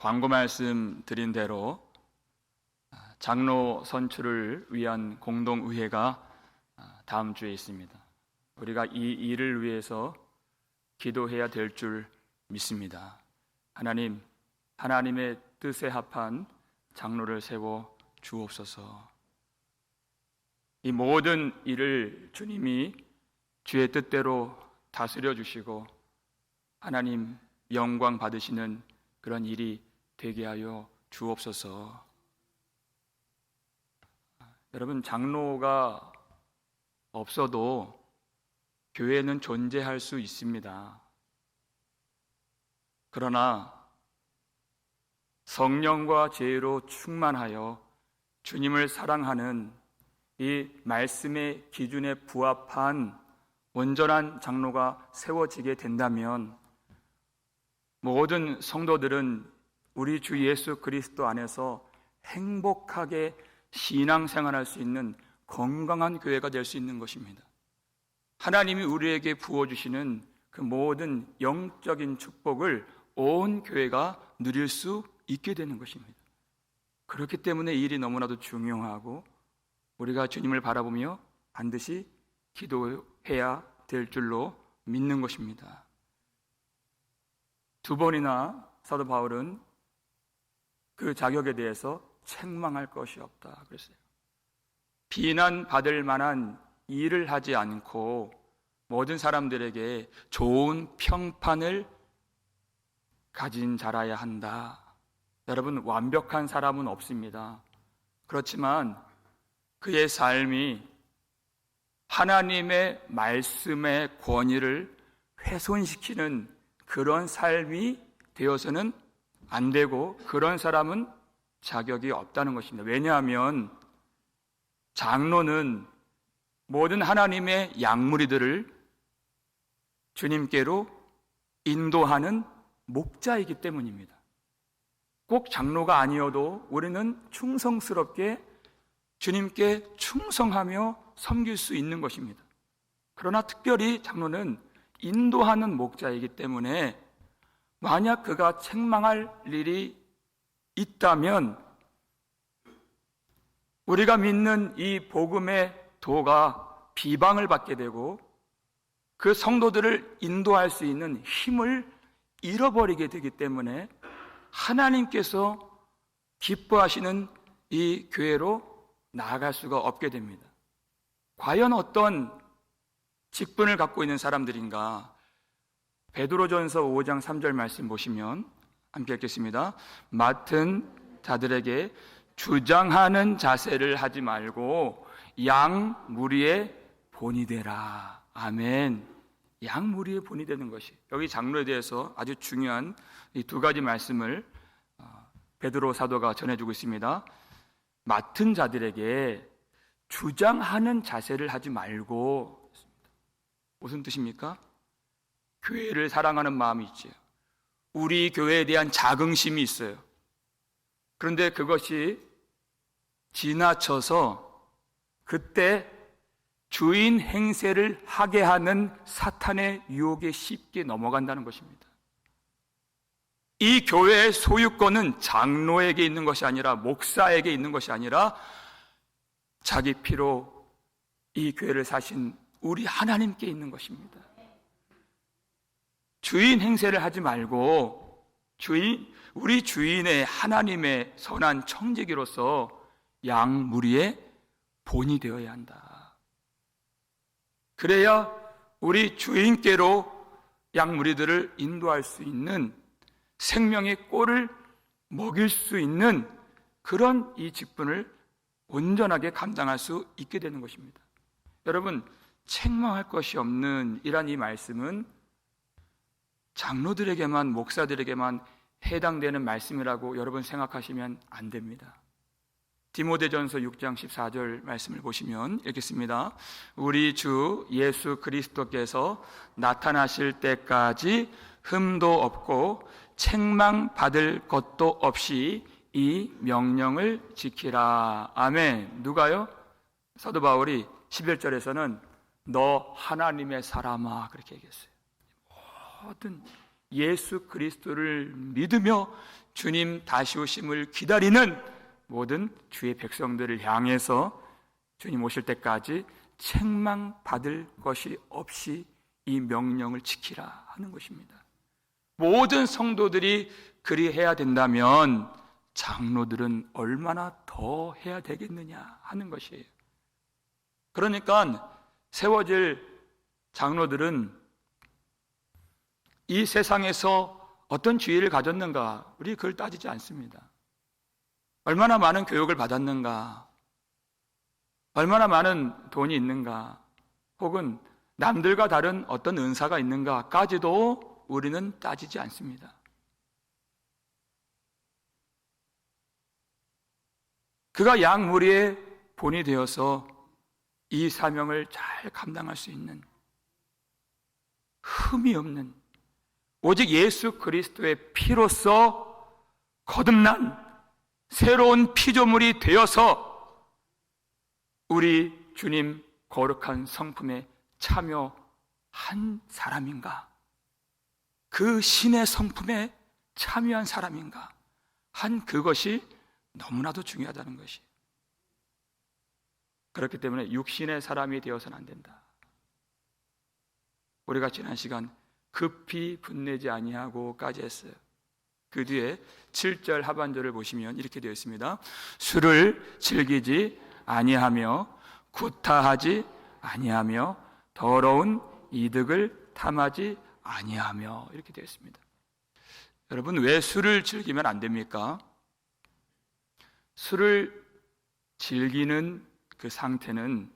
광고 말씀 드린 대로 장로 선출을 위한 공동의회가 다음 주에 있습니다. 우리가 이 일을 위해서 기도해야 될 줄 믿습니다. 하나님의 뜻에 합한 장로를 세워 주옵소서. 이 모든 일을 주님이 주의 뜻대로 다스려 주시고 하나님 영광 받으시는 그런 일이 되게 하여 주옵소서. 여러분, 장로가 없어도 교회는 존재할 수 있습니다. 그러나 성령과 지혜로 충만하여 주님을 사랑하는 이 말씀의 기준에 부합한 온전한 장로가 세워지게 된다면 모든 성도들은 우리 주 예수 그리스도 안에서 행복하게 신앙생활할 수 있는 건강한 교회가 될 수 있는 것입니다. 하나님이 우리에게 부어주시는 그 모든 영적인 축복을 온 교회가 누릴 수 있게 되는 것입니다. 그렇기 때문에 이 일이 너무나도 중요하고 우리가 주님을 바라보며 반드시 기도해야 될 줄로 믿는 것입니다. 두 번이나 사도 바울은 그 자격에 대해서 책망할 것이 없다 그랬어요. 비난받을 만한 일을 하지 않고 모든 사람들에게 좋은 평판을 가진 자라야 한다. 여러분, 완벽한 사람은 없습니다. 그렇지만 그의 삶이 하나님의 말씀의 권위를 훼손시키는 그런 삶이 되어서는 안 되고 그런 사람은 자격이 없다는 것입니다. 왜냐하면 장로는 모든 하나님의 양무리들을 주님께로 인도하는 목자이기 때문입니다. 꼭 장로가 아니어도 우리는 충성스럽게 주님께 충성하며 섬길 수 있는 것입니다. 그러나 특별히 장로는 인도하는 목자이기 때문에 만약 그가 책망할 일이 있다면 우리가 믿는 이 복음의 도가 비방을 받게 되고 그 성도들을 인도할 수 있는 힘을 잃어버리게 되기 때문에 하나님께서 기뻐하시는 이 교회로 나아갈 수가 없게 됩니다. 과연 어떤 직분을 갖고 있는 사람들인가? 베드로전서 5장 3절 말씀 보시면 함께 읽겠습니다. 맡은 자들에게 주장하는 자세를 하지 말고 양 무리의 본이 되라. 아멘. 양 무리의 본이 되는 것이, 여기 장로에 대해서 아주 중요한 이 두 가지 말씀을 베드로 사도가 전해주고 있습니다. 맡은 자들에게 주장하는 자세를 하지 말고, 무슨 뜻입니까? 교회를 사랑하는 마음이 있죠. 우리 교회에 대한 자긍심이 있어요. 그런데 그것이 지나쳐서 그때 주인 행세를 하게 하는 사탄의 유혹에 쉽게 넘어간다는 것입니다. 이 교회의 소유권은 장로에게 있는 것이 아니라, 목사에게 있는 것이 아니라 자기 피로 이 교회를 사신 우리 하나님께 있는 것입니다. 주인 행세를 하지 말고 우리 주인의 하나님의 선한 청지기로서 양 무리의 본이 되어야 한다. 그래야 우리 주인께로 양 무리들을 인도할 수 있는, 생명의 꼴을 먹일 수 있는 그런 이 직분을 온전하게 감당할 수 있게 되는 것입니다. 여러분, 책망할 것이 없는 이란 이 말씀은 장로들에게만, 목사들에게만 해당되는 말씀이라고 여러분 생각하시면 안 됩니다. 디모데전서 6장 14절 말씀을 보시면 읽겠습니다. 우리 주 예수 그리스도께서 나타나실 때까지 흠도 없고 책망받을 것도 없이 이 명령을 지키라. 아멘. 누가요? 사도 바울이 11절에서는 너 하나님의 사람아 그렇게 얘기했어요. 모든 예수 그리스도를 믿으며 주님 다시 오심을 기다리는 모든 주의 백성들을 향해서 주님 오실 때까지 책망받을 것이 없이 이 명령을 지키라 하는 것입니다. 모든 성도들이 그리해야 된다면 장로들은 얼마나 더 해야 되겠느냐 하는 것이에요. 그러니까 세워질 장로들은 이 세상에서 어떤 지위를 가졌는가, 우리 그걸 따지지 않습니다. 얼마나 많은 교육을 받았는가, 얼마나 많은 돈이 있는가, 혹은 남들과 다른 어떤 은사가 있는가까지도 우리는 따지지 않습니다. 그가 양무리의 본이 되어서 이 사명을 잘 감당할 수 있는, 흠이 없는, 오직 예수 그리스도의 피로써 거듭난 새로운 피조물이 되어서 우리 주님 거룩한 성품에 참여한 사람인가, 그 신의 성품에 참여한 사람인가 한 그것이 너무나도 중요하다는 것이. 그렇기 때문에 육신의 사람이 되어서는 안 된다. 우리가 지난 시간 급히 분내지 아니하고까지 했어요. 그 뒤에 7절 하반절을 보시면 이렇게 되어 있습니다. 술을 즐기지 아니하며 구타하지 아니하며 더러운 이득을 탐하지 아니하며, 이렇게 되어 있습니다. 여러분, 왜 술을 즐기면 안 됩니까? 술을 즐기는 그 상태는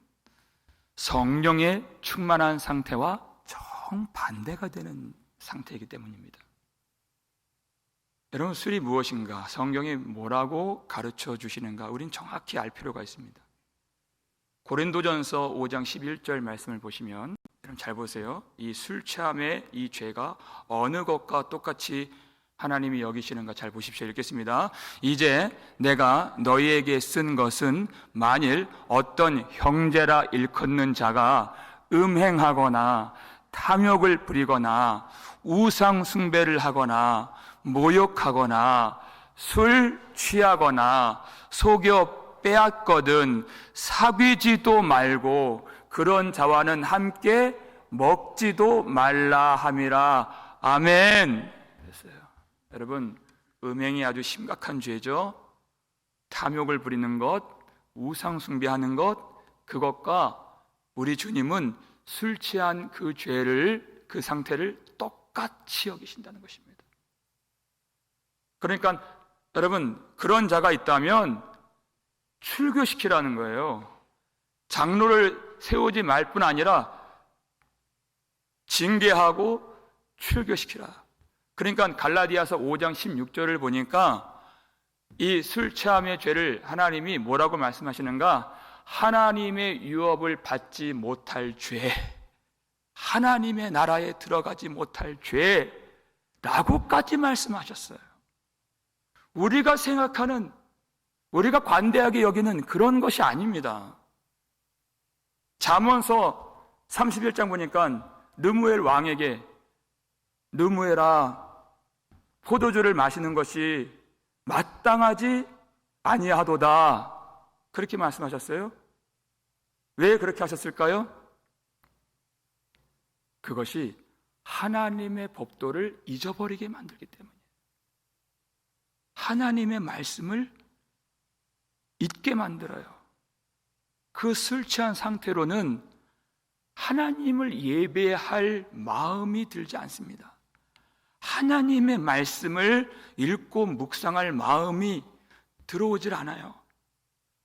성령에 충만한 상태와 정반대가 되는 상태이기 때문입니다. 여러분, 술이 무엇인가, 성경이 뭐라고 가르쳐 주시는가, 우린 정확히 알 필요가 있습니다. 고린도전서 5장 11절 말씀을 보시면, 여러분 잘 보세요. 이 술 취함의 이 죄가 어느 것과 똑같이 하나님이 여기시는가 잘 보십시오. 읽겠습니다. 이제 내가 너희에게 쓴 것은 만일 어떤 형제라 일컫는 자가 음행하거나 탐욕을 부리거나 우상 숭배를 하거나 모욕하거나 술 취하거나 속여 빼앗거든 사귀지도 말고 그런 자와는 함께 먹지도 말라 함이라. 아멘. 그랬어요. 여러분, 음행이 아주 심각한 죄죠. 탐욕을 부리는 것, 우상 숭배하는 것, 그것과 우리 주님은 술 취한 그 죄를, 그 상태를 똑같이 여기신다는 것입니다. 그러니까 여러분, 그런 자가 있다면 출교시키라는 거예요. 장로를 세우지 말 뿐 아니라 징계하고 출교시키라. 그러니까 갈라디아서 5장 16절을 보니까 이 술 취함의 죄를 하나님이 뭐라고 말씀하시는가? 하나님의 유업을 받지 못할 죄, 하나님의 나라에 들어가지 못할 죄라고까지 말씀하셨어요. 우리가 생각하는, 우리가 관대하게 여기는 그런 것이 아닙니다. 잠언서 31장 보니까 느무엘 왕에게 느무엘아, 포도주를 마시는 것이 마땅하지 아니하도다, 그렇게 말씀하셨어요. 왜 그렇게 하셨을까요? 그것이 하나님의 법도를 잊어버리게 만들기 때문이에요. 하나님의 말씀을 잊게 만들어요. 그 술 취한 상태로는 하나님을 예배할 마음이 들지 않습니다. 하나님의 말씀을 읽고 묵상할 마음이 들어오질 않아요.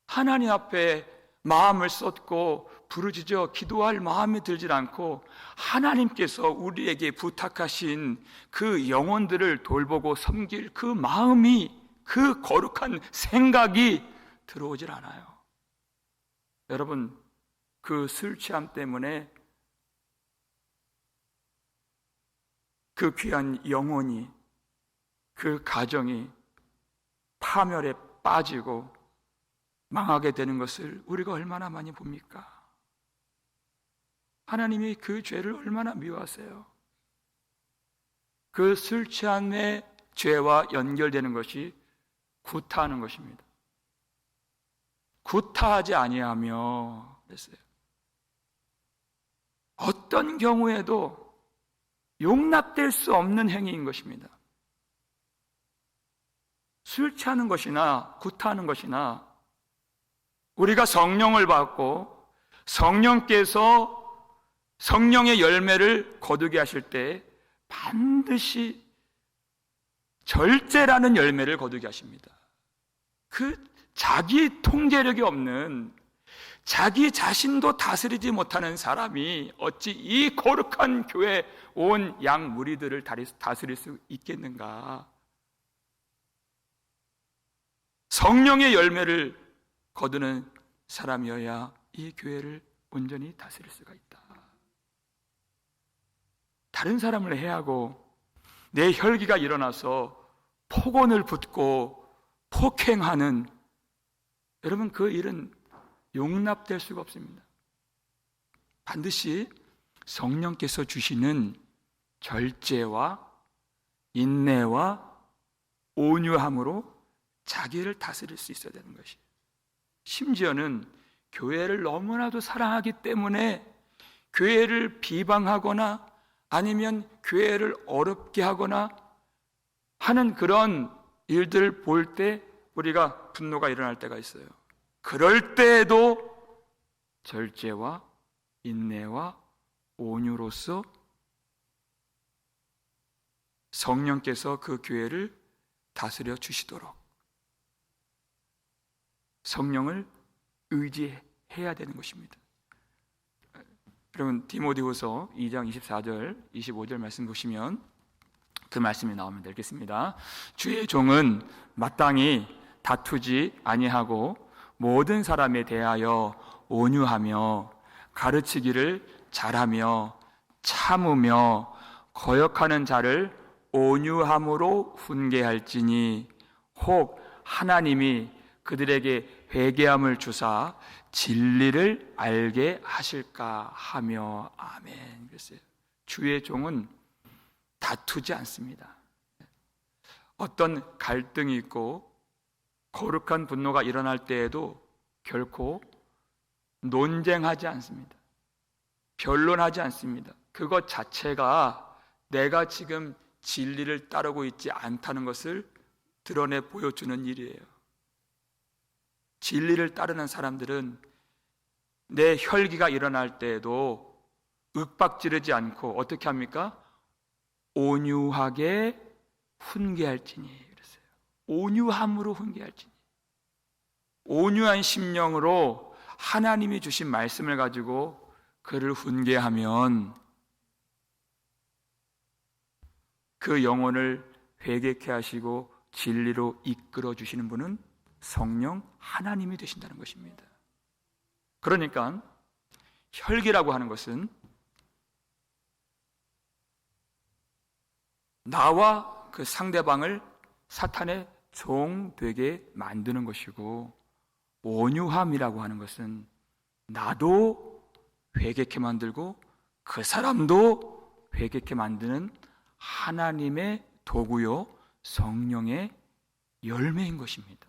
하나님 앞에 마음을 쏟고 부르짖어 기도할 마음이 들질 않고 하나님께서 우리에게 부탁하신 그 영혼들을 돌보고 섬길 그 마음이, 그 거룩한 생각이 들어오질 않아요. 여러분, 그 술 취함 때문에 그 귀한 영혼이, 그 가정이 파멸에 빠지고 망하게 되는 것을 우리가 얼마나 많이 봅니까? 하나님이 그 죄를 얼마나 미워하세요. 그 술 취함의 죄와 연결되는 것이 구타하는 것입니다. 구타하지 아니하며 그랬어요. 어떤 경우에도 용납될 수 없는 행위인 것입니다. 술 취하는 것이나 구타하는 것이나 우리가 성령을 받고 성령께서 성령의 열매를 거두게 하실 때 반드시 절제라는 열매를 거두게 하십니다. 그 자기 통제력이 없는, 자기 자신도 다스리지 못하는 사람이 어찌 이 거룩한 교회 온 양 무리들을 다스릴 수 있겠는가? 성령의 열매를 거두는 사람이어야 이 교회를 온전히 다스릴 수가 있다. 다른 사람을 해하고 내 혈기가 일어나서 폭언을 붙고 폭행하는, 여러분, 그 일은 용납될 수가 없습니다. 반드시 성령께서 주시는 절제와 인내와 온유함으로 자기를 다스릴 수 있어야 되는 것이에요. 심지어는 교회를 너무나도 사랑하기 때문에 교회를 비방하거나 아니면 교회를 어렵게 하거나 하는 그런 일들을 볼 때 우리가 분노가 일어날 때가 있어요. 그럴 때에도 절제와 인내와 온유로서 성령께서 그 교회를 다스려 주시도록 성령을 의지해야 되는 것입니다. 여러분, 디모데후서 2장 24절, 25절 말씀 보시면 그 말씀이 나옵니다. 읽겠습니다. 주의 종은 마땅히 다투지 아니하고 모든 사람에 대하여 온유하며 가르치기를 잘하며 참으며 거역하는 자를 온유함으로 훈계할지니 혹 하나님이 그들에게 회개함을 주사 진리를 알게 하실까 하며. 아멘. 그랬어요. 주의 종은 다투지 않습니다. 어떤 갈등이 있고 거룩한 분노가 일어날 때에도 결코 논쟁하지 않습니다. 변론하지 않습니다. 그것 자체가 내가 지금 진리를 따르고 있지 않다는 것을 드러내 보여주는 일이에요. 진리를 따르는 사람들은 내 혈기가 일어날 때에도 윽박지르지 않고 어떻게 합니까? 온유하게 훈계할지니. 그랬어요. 온유함으로 훈계할지니. 온유한 심령으로 하나님이 주신 말씀을 가지고 그를 훈계하면 그 영혼을 회개케 하시고 진리로 이끌어 주시는 분은 성령 하나님이 되신다는 것입니다. 그러니까 혈기라고 하는 것은 나와 그 상대방을 사탄의 종 되게 만드는 것이고, 온유함이라고 하는 것은 나도 회개케 만들고 그 사람도 회개케 만드는 하나님의 도구요 성령의 열매인 것입니다.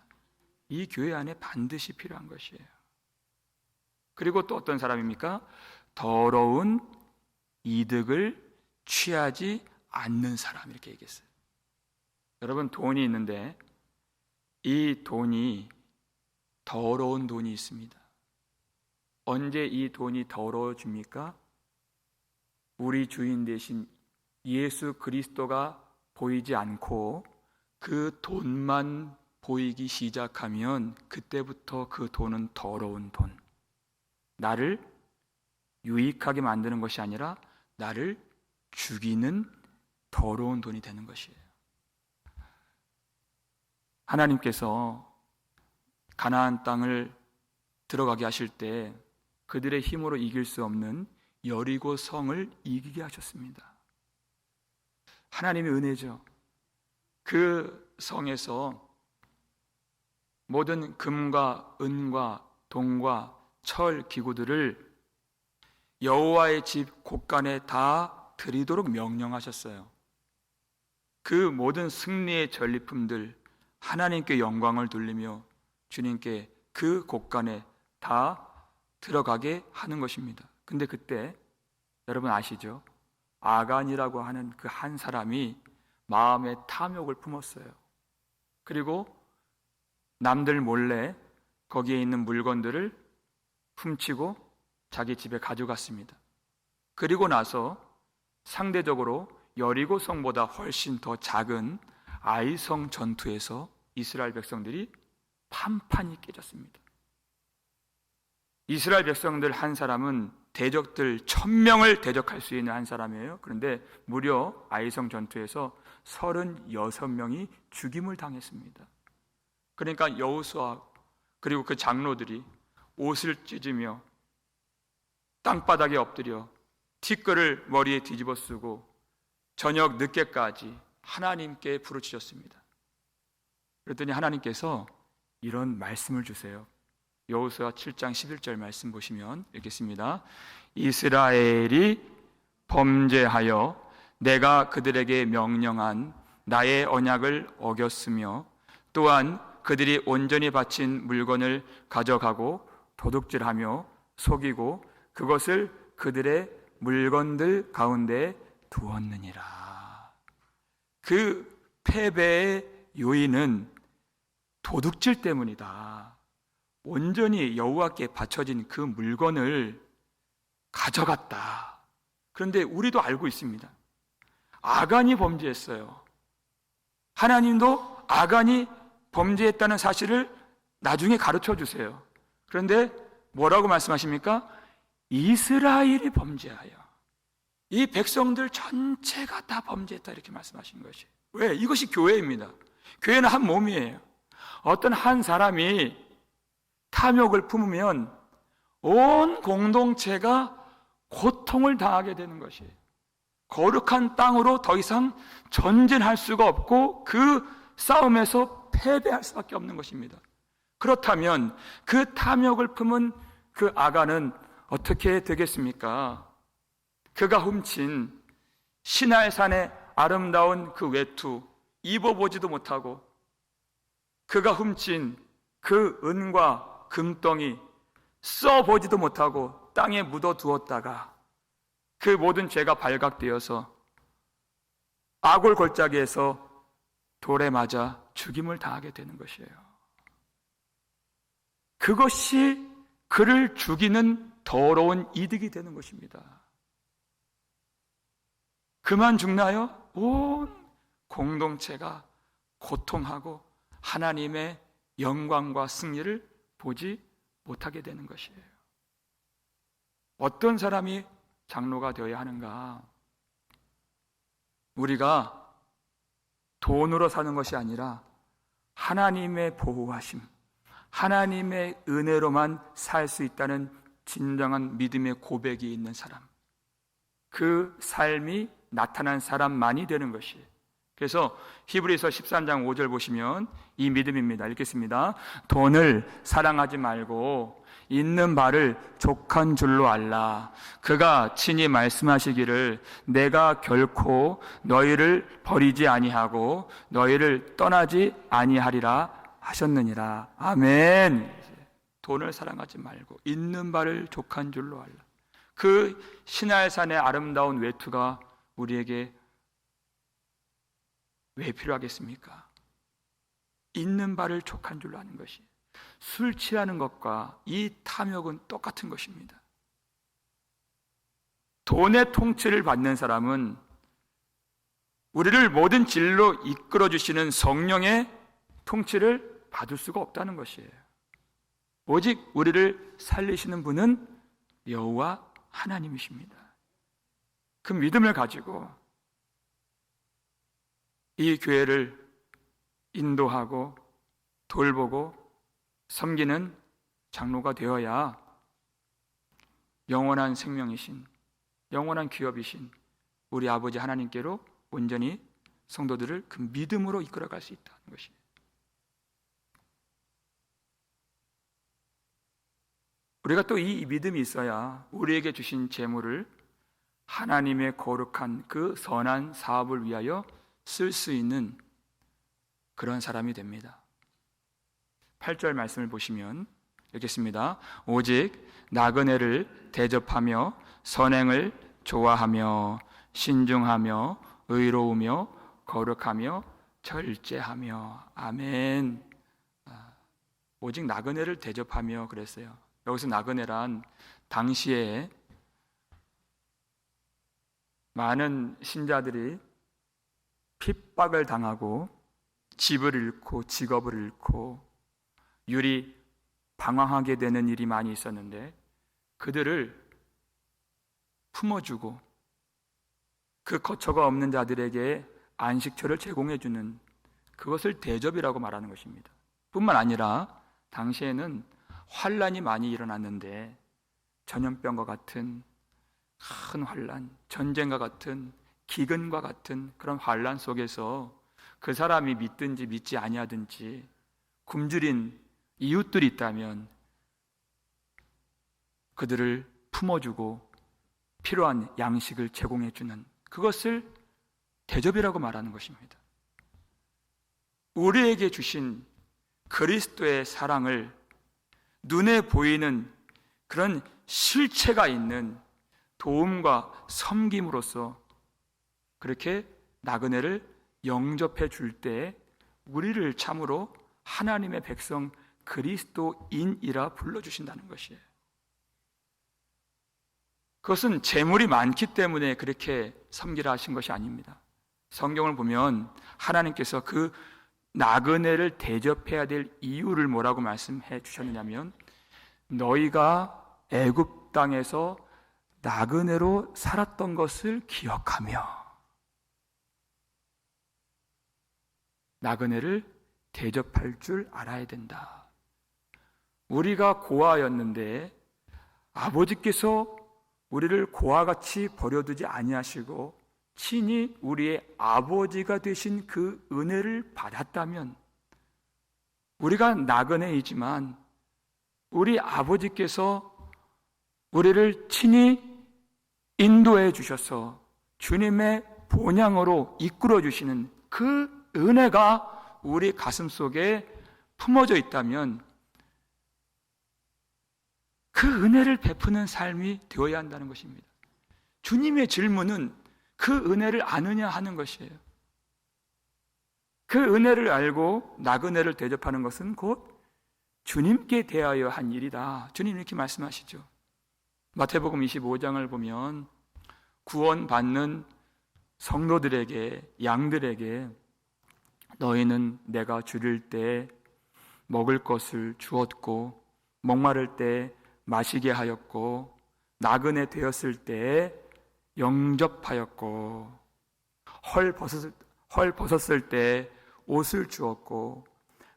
이 교회 안에 반드시 필요한 것이에요. 그리고 또 어떤 사람입니까? 더러운 이득을 취하지 않는 사람, 이렇게 얘기했어요. 여러분, 돈이 있는데 이 돈이 더러운 돈이 있습니다. 언제 이 돈이 더러워집니까? 우리 주인 되신 예수 그리스도가 보이지 않고 그 돈만 보이기 시작하면 그때부터 그 돈은 더러운 돈, 나를 유익하게 만드는 것이 아니라 나를 죽이는 더러운 돈이 되는 것이에요. 하나님께서 가나안 땅을 들어가게 하실 때 그들의 힘으로 이길 수 없는 여리고 성을 이기게 하셨습니다. 하나님의 은혜죠. 그 성에서 모든 금과 은과 동과 철 기구들을 여호와의 집 곳간에 다 드리도록 명령하셨어요. 그 모든 승리의 전리품들 하나님께 영광을 돌리며 주님께 그 곳간에 다 들어가게 하는 것입니다. 근데 그때 여러분 아시죠? 아간이라고 하는 그 한 사람이 마음에 탐욕을 품었어요. 그리고 남들 몰래 거기에 있는 물건들을 훔치고 자기 집에 가져갔습니다. 그리고 나서 상대적으로 여리고 성보다 훨씬 더 작은 아이성 전투에서 이스라엘 백성들이 판판이 깨졌습니다. 이스라엘 백성들 한 사람은 대적들 1000명을 대적할 수 있는 한 사람이에요. 그런데 무려 아이성 전투에서 36명이 죽임을 당했습니다. 그러니까 여호수아 그리고 그 장로들이 옷을 찢으며 땅바닥에 엎드려 티끌을 머리에 뒤집어 쓰고 저녁 늦게까지 하나님께 부르짖었습니다. 그랬더니 하나님께서 이런 말씀을 주세요. 여호수아 7장 11절 말씀 보시면 읽겠습니다. 이스라엘이 범죄하여 내가 그들에게 명령한 나의 언약을 어겼으며 또한 그들이 온전히 바친 물건을 가져가고 도둑질하며 속이고 그것을 그들의 물건들 가운데 두었느니라. 그 패배의 요인은 도둑질 때문이다. 온전히 여호와께 바쳐진 그 물건을 가져갔다. 그런데 우리도 알고 있습니다. 아간이 범죄했어요. 하나님도 아간이 범죄했다는 사실을 나중에 가르쳐 주세요. 그런데 뭐라고 말씀하십니까? 이스라엘이 범죄하여 이 백성들 전체가 다 범죄했다 이렇게 말씀하신 것이. 왜? 이것이 교회입니다. 교회는 한 몸이에요. 어떤 한 사람이 탐욕을 품으면 온 공동체가 고통을 당하게 되는 것이에요. 거룩한 땅으로 더 이상 전진할 수가 없고 그 싸움에서 패배할 수밖에 없는 것입니다. 그렇다면 그 탐욕을 품은 그 아간은 어떻게 되겠습니까? 그가 훔친 시날산의 아름다운 그 외투 입어보지도 못하고 그가 훔친 그 은과 금덩이 써보지도 못하고 땅에 묻어두었다가 그 모든 죄가 발각되어서 아골 골짜기에서 돌에 맞아 죽임을 당하게 되는 것이에요. 그것이 그를 죽이는 더러운 이득이 되는 것입니다. 그만 죽나요? 온 공동체가 고통하고 하나님의 영광과 승리를 보지 못하게 되는 것이에요. 어떤 사람이 장로가 되어야 하는가? 우리가 돈으로 사는 것이 아니라 하나님의 보호하심, 하나님의 은혜로만 살 수 있다는 진정한 믿음의 고백이 있는 사람, 그 삶이 나타난 사람만이 되는 것이에요. 그래서 히브리서 13장 5절 보시면 이 믿음입니다. 읽겠습니다. 돈을 사랑하지 말고 있는 바를 족한 줄로 알라. 그가 친히 말씀하시기를 내가 결코 너희를 버리지 아니하고 너희를 떠나지 아니하리라 하셨느니라. 아멘. 돈을 사랑하지 말고 있는 바를 족한 줄로 알라. 그 시날산의 아름다운 외투가 우리에게 왜 필요하겠습니까? 있는 바를 족한 줄로 아는 것이. 술 취하는 것과 이 탐욕은 똑같은 것입니다. 돈의 통치를 받는 사람은 우리를 모든 진리로 이끌어 주시는 성령의 통치를 받을 수가 없다는 것이에요. 오직 우리를 살리시는 분은 여호와 하나님이십니다. 그 믿음을 가지고 이 교회를 인도하고 돌보고 섬기는 장로가 되어야 영원한 생명이신, 영원한 기업이신 우리 아버지 하나님께로 온전히 성도들을 그 믿음으로 이끌어갈 수 있다는 것이에요. 우리가 또 이 믿음이 있어야 우리에게 주신 재물을 하나님의 거룩한 그 선한 사업을 위하여 쓸 수 있는 그런 사람이 됩니다. 8절 말씀을 보시면 읽겠습니다. 오직 나그네를 대접하며 선행을 좋아하며 신중하며 의로우며 거룩하며 절제하며. 아멘. 오직 나그네를 대접하며 그랬어요. 여기서 나그네란 당시에 많은 신자들이 핍박을 당하고 집을 잃고 직업을 잃고 유리 방황하게 되는 일이 많이 있었는데, 그들을 품어주고 그 거처가 없는 자들에게 안식처를 제공해주는, 그것을 대접이라고 말하는 것입니다. 뿐만 아니라 당시에는 환란이 많이 일어났는데, 전염병과 같은 큰 환란, 전쟁과 같은 기근과 같은 그런 환란 속에서 그 사람이 믿든지 믿지 아니하든지 굶주린 이웃들이 있다면 그들을 품어주고 필요한 양식을 제공해주는, 그것을 대접이라고 말하는 것입니다. 우리에게 주신 그리스도의 사랑을 눈에 보이는 그런 실체가 있는 도움과 섬김으로써 그렇게 나그네를 영접해 줄 때 우리를 참으로 하나님의 백성 그리스도인이라 불러주신다는 것이에요. 그것은 재물이 많기 때문에 그렇게 섬기라 하신 것이 아닙니다. 성경을 보면 하나님께서 그 나그네를 대접해야 될 이유를 뭐라고 말씀해 주셨느냐면, 너희가 애굽 땅에서 나그네로 살았던 것을 기억하며 나그네를 대접할 줄 알아야 된다. 우리가 고아였는데 아버지께서 우리를 고아같이 버려두지 아니하시고 친히 우리의 아버지가 되신 그 은혜를 받았다면, 우리가 나그네이지만 우리 아버지께서 우리를 친히 인도해 주셔서 주님의 본향으로 이끌어 주시는 그 은혜가 우리 가슴 속에 품어져 있다면 그 은혜를 베푸는 삶이 되어야 한다는 것입니다. 주님의 질문은 그 은혜를 아느냐 하는 것이에요. 그 은혜를 알고 나그네를 대접하는 것은 곧 주님께 대하여 한 일이다. 주님 이렇게 말씀하시죠. 마태복음 25장을 보면 구원받는 성도들에게, 양들에게 너희는 내가 줄일 때 먹을 것을 주었고 목마를 때 마시게 하였고 나그네 되었을 때 영접하였고 헐 벗었을 때 옷을 주었고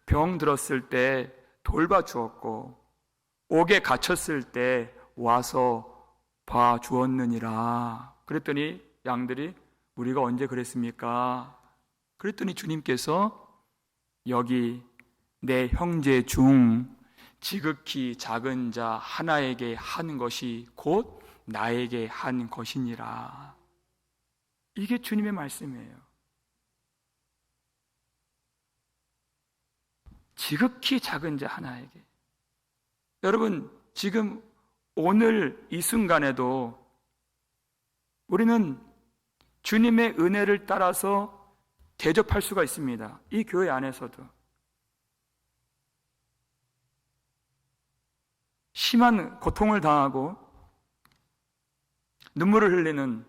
병 들었을 때 돌봐 주었고 옥에 갇혔을 때 와서 봐 주었느니라. 그랬더니 양들이 우리가 언제 그랬습니까? 그랬더니 주님께서 여기 내 형제 중 지극히 작은 자 하나에게 한 것이 곧 나에게 한 것이니라. 이게 주님의 말씀이에요. 지극히 작은 자 하나에게. 여러분, 지금 오늘 이 순간에도 우리는 주님의 은혜를 따라서 대접할 수가 있습니다. 이 교회 안에서도. 심한 고통을 당하고 눈물을 흘리는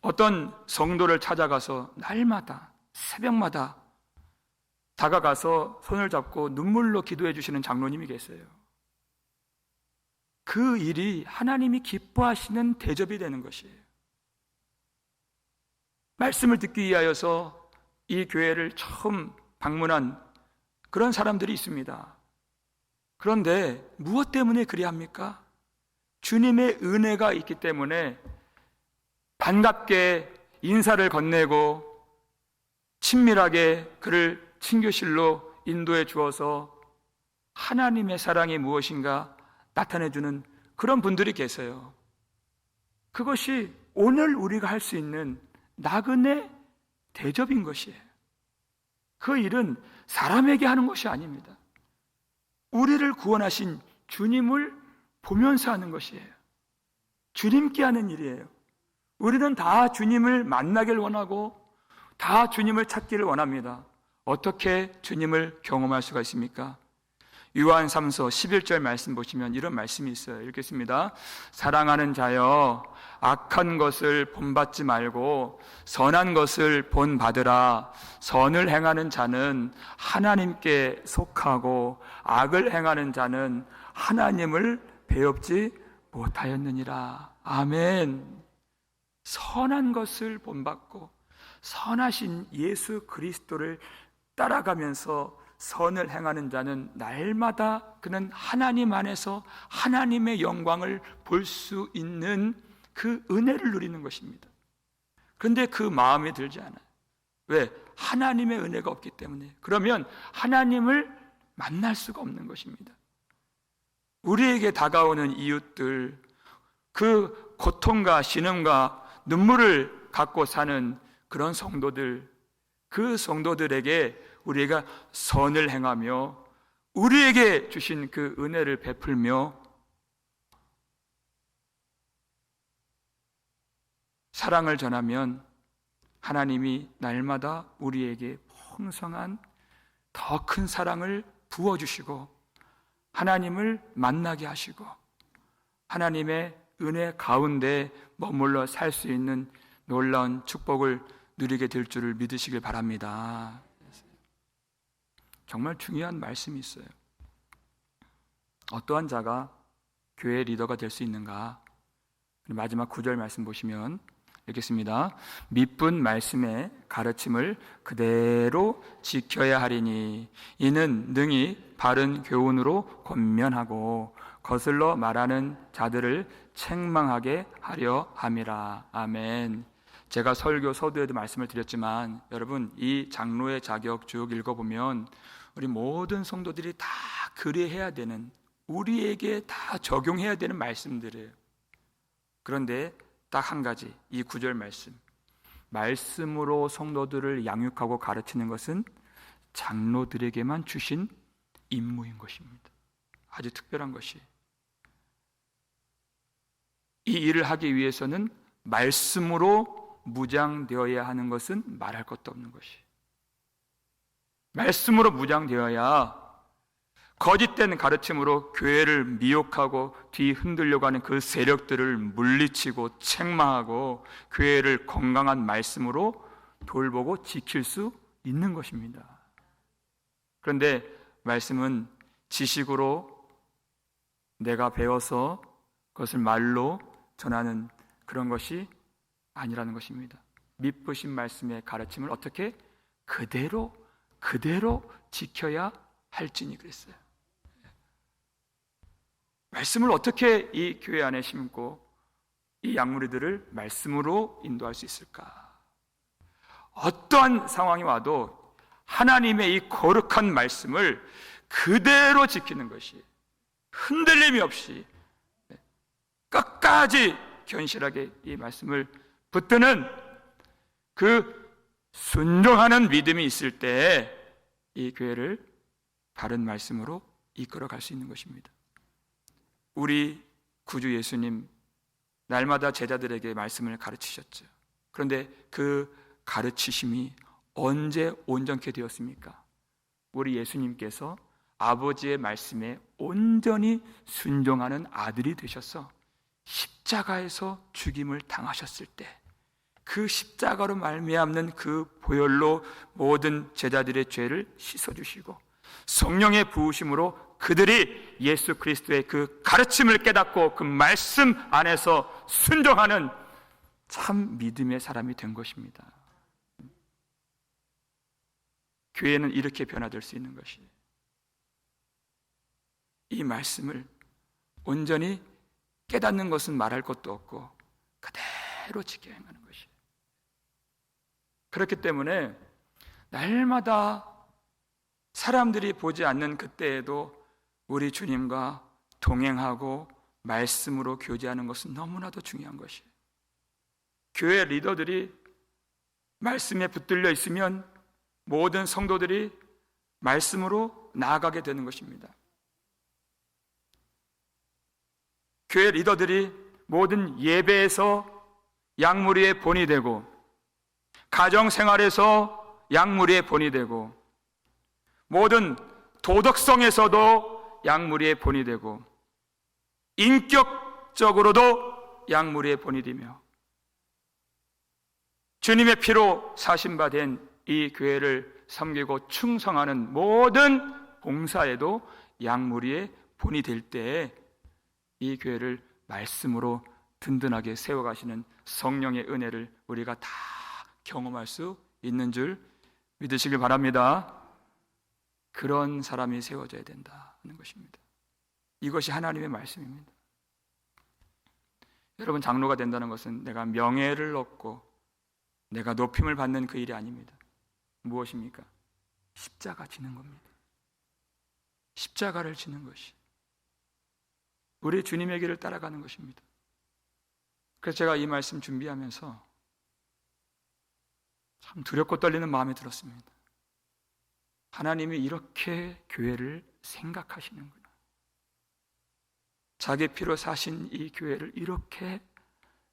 어떤 성도를 찾아가서 날마다 새벽마다 다가가서 손을 잡고 눈물로 기도해 주시는 장로님이 계세요. 그 일이 하나님이 기뻐하시는 대접이 되는 것이에요. 말씀을 듣기 위하여서 이 교회를 처음 방문한 그런 사람들이 있습니다. 그런데 무엇 때문에 그리합니까? 주님의 은혜가 있기 때문에 반갑게 인사를 건네고 친밀하게 그를 친교실로 인도해 주어서 하나님의 사랑이 무엇인가 나타내주는 그런 분들이 계세요. 그것이 오늘 우리가 할 수 있는 나그네 대접인 것이에요. 그 일은 사람에게 하는 것이 아닙니다. 우리를 구원하신 주님을 보면서 하는 것이에요. 주님께 하는 일이에요. 우리는 다 주님을 만나길 원하고 다 주님을 찾기를 원합니다. 어떻게 주님을 경험할 수가 있습니까? 요한 3서 11절 말씀 보시면 이런 말씀이 있어요. 읽겠습니다. 사랑하는 자여, 악한 것을 본받지 말고 선한 것을 본받으라. 선을 행하는 자는 하나님께 속하고 악을 행하는 자는 하나님을 배웁지 못하였느니라. 아멘. 선한 것을 본받고 선하신 예수 그리스도를 따라가면서 선을 행하는 자는 날마다 그는 하나님 안에서 하나님의 영광을 볼 수 있는 그 은혜를 누리는 것입니다. 그런데 그 마음이 들지 않아요. 왜? 하나님의 은혜가 없기 때문에. 그러면 하나님을 만날 수가 없는 것입니다. 우리에게 다가오는 이웃들, 그 고통과 신음과 눈물을 갖고 사는 그런 성도들, 그 성도들에게 우리가 선을 행하며 우리에게 주신 그 은혜를 베풀며 사랑을 전하면 하나님이 날마다 우리에게 풍성한 더 큰 사랑을 부어주시고 하나님을 만나게 하시고 하나님의 은혜 가운데 머물러 살 수 있는 놀라운 축복을 누리게 될 줄을 믿으시길 바랍니다. 정말 중요한 말씀이 있어요. 어떠한 자가 교회 리더가 될 수 있는가? 마지막 9절 말씀 보시면 읽겠습니다. 믿은 말씀의 가르침을 그대로 지켜야 하리니 이는 능히 바른 교훈으로 권면하고 거슬러 말하는 자들을 책망하게 하려 함이라. 아멘. 제가 설교 서두에도 말씀을 드렸지만 여러분, 이 장로의 자격 쭉 읽어보면 우리 모든 성도들이 다 그리해야 되는, 우리에게 다 적용해야 되는 말씀들이에요. 그런데 딱 한 가지, 이 9절 말씀으로 성도들을 양육하고 가르치는 것은 장로들에게만 주신 임무인 것입니다. 아주 특별한 것이. 이 일을 하기 위해서는 말씀으로 무장되어야 하는 것은 말할 것도 없는 것이. 말씀으로 무장되어야 거짓된 가르침으로 교회를 미혹하고 뒤 흔들려고 하는 그 세력들을 물리치고 책망하고 교회를 건강한 말씀으로 돌보고 지킬 수 있는 것입니다. 그런데 말씀은 지식으로 내가 배워서 그것을 말로 전하는 그런 것이 아니라는 것입니다. 믿으신 말씀의 가르침을 어떻게 그대로 지켜야 할지니 그랬어요. 말씀을 어떻게 이 교회 안에 심고 이 양무리들을 말씀으로 인도할 수 있을까? 어떠한 상황이 와도 하나님의 이 거룩한 말씀을 그대로 지키는 것이 흔들림이 없이 끝까지 견실하게 이 말씀을 붙드는 그 순종하는 믿음이 있을 때 이 교회를 바른 말씀으로 이끌어갈 수 있는 것입니다. 우리 구주 예수님 날마다 제자들에게 말씀을 가르치셨죠. 그런데 그 가르치심이 언제 온전케 되었습니까? 우리 예수님께서 아버지의 말씀에 온전히 순종하는 아들이 되셔서 십자가에서 죽임을 당하셨을 때 그 십자가로 말미암는 그 보혈로 모든 제자들의 죄를 씻어주시고 성령의 부으심으로 그들이 예수 그리스도의 그 가르침을 깨닫고 그 말씀 안에서 순종하는 참 믿음의 사람이 된 것입니다. 교회는 이렇게 변화될 수 있는 것이, 이 말씀을 온전히 깨닫는 것은 말할 것도 없고 그대로 지켜 행하는 것이. 그렇기 때문에 날마다 사람들이 보지 않는 그때에도 우리 주님과 동행하고 말씀으로 교제하는 것은 너무나도 중요한 것이에요. 교회 리더들이 말씀에 붙들려 있으면 모든 성도들이 말씀으로 나아가게 되는 것입니다. 교회 리더들이 모든 예배에서 양무리의 본이 되고, 가정생활에서 양무리의 본이 되고, 모든 도덕성에서도 양무리의 본이 되고, 인격적으로도 양무리의 본이 되며, 주님의 피로 사신바된 이 교회를 섬기고 충성하는 모든 봉사에도 양무리의 본이 될 때에 이 교회를 말씀으로 든든하게 세워가시는 성령의 은혜를 우리가 다 경험할 수 있는 줄 믿으시길 바랍니다. 그런 사람이 세워져야 된다는 것입니다. 이것이 하나님의 말씀입니다. 여러분, 장로가 된다는 것은 내가 명예를 얻고 내가 높임을 받는 그 일이 아닙니다. 무엇입니까? 십자가 지는 겁니다. 십자가를 지는 것이 우리 주님의 길을 따라가는 것입니다. 그래서 제가 이 말씀 준비하면서 참 두렵고 떨리는 마음이 들었습니다. 하나님이 이렇게 교회를 생각하시는구나. 자기 피로 사신 이 교회를 이렇게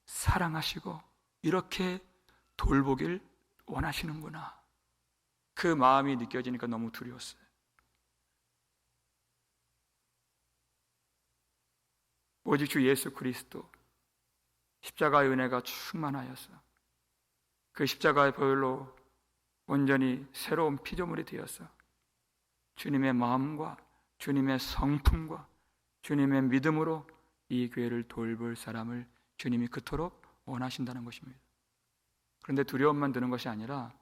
사랑하시고 이렇게 돌보길 원하시는구나. 그 마음이 느껴지니까 너무 두려웠어요. 오직 주 예수 그리스도 십자가의 은혜가 충만하여서 그 십자가의 보혈로 온전히 새로운 피조물이 되어서 주님의 마음과 주님의 성품과 주님의 믿음으로 이 교회를 돌볼 사람을 주님이 그토록 원하신다는 것입니다. 그런데 두려움만 드는 것이 아니라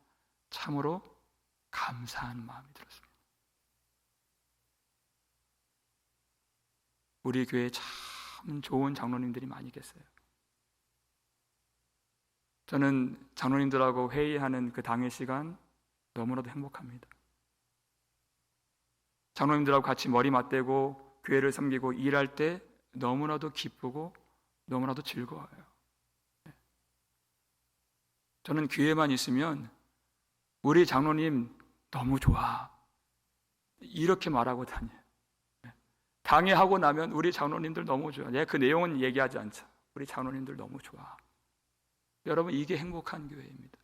참으로 감사한 마음이 들었습니다. 우리 교회에 참 좋은 장로님들이 많이 계세요. 저는 장로님들하고 회의하는 그 당일 시간 너무나도 행복합니다. 장로님들하고 같이 머리 맞대고 교회를 섬기고 일할 때 너무나도 기쁘고 너무나도 즐거워요. 저는 교회만 있으면 우리 장로님 너무 좋아 이렇게 말하고 다녀요. 당회하고 나면 우리 장로님들 너무 좋아. 그 내용은 얘기하지 않죠. 우리 장로님들 너무 좋아. 여러분, 이게 행복한 교회입니다.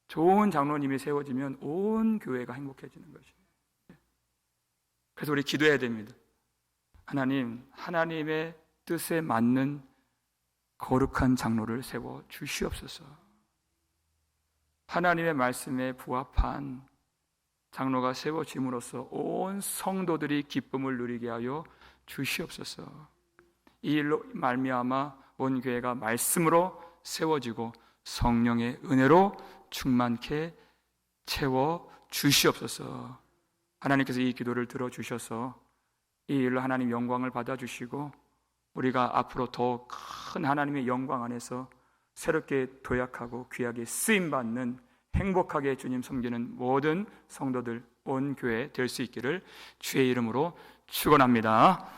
좋은 장로님이 세워지면 온 교회가 행복해지는 것이에요. 그래서 우리 기도해야 됩니다. 하나님, 하나님의 뜻에 맞는 거룩한 장로를 세워 주시옵소서. 하나님의 말씀에 부합한 장로가 세워짐으로써 온 성도들이 기쁨을 누리게 하여 주시옵소서. 이 일로 말미암아 온 교회가 말씀으로 세워지고 성령의 은혜로 충만케 채워 주시옵소서. 하나님께서 이 기도를 들어주셔서 이 일로 하나님 영광을 받아주시고 우리가 앞으로 더 큰 하나님의 영광 안에서 새롭게 도약하고 귀하게 쓰임받는 행복하게 주님 섬기는 모든 성도들 온 교회 될 수 있기를 주의 이름으로 축원합니다.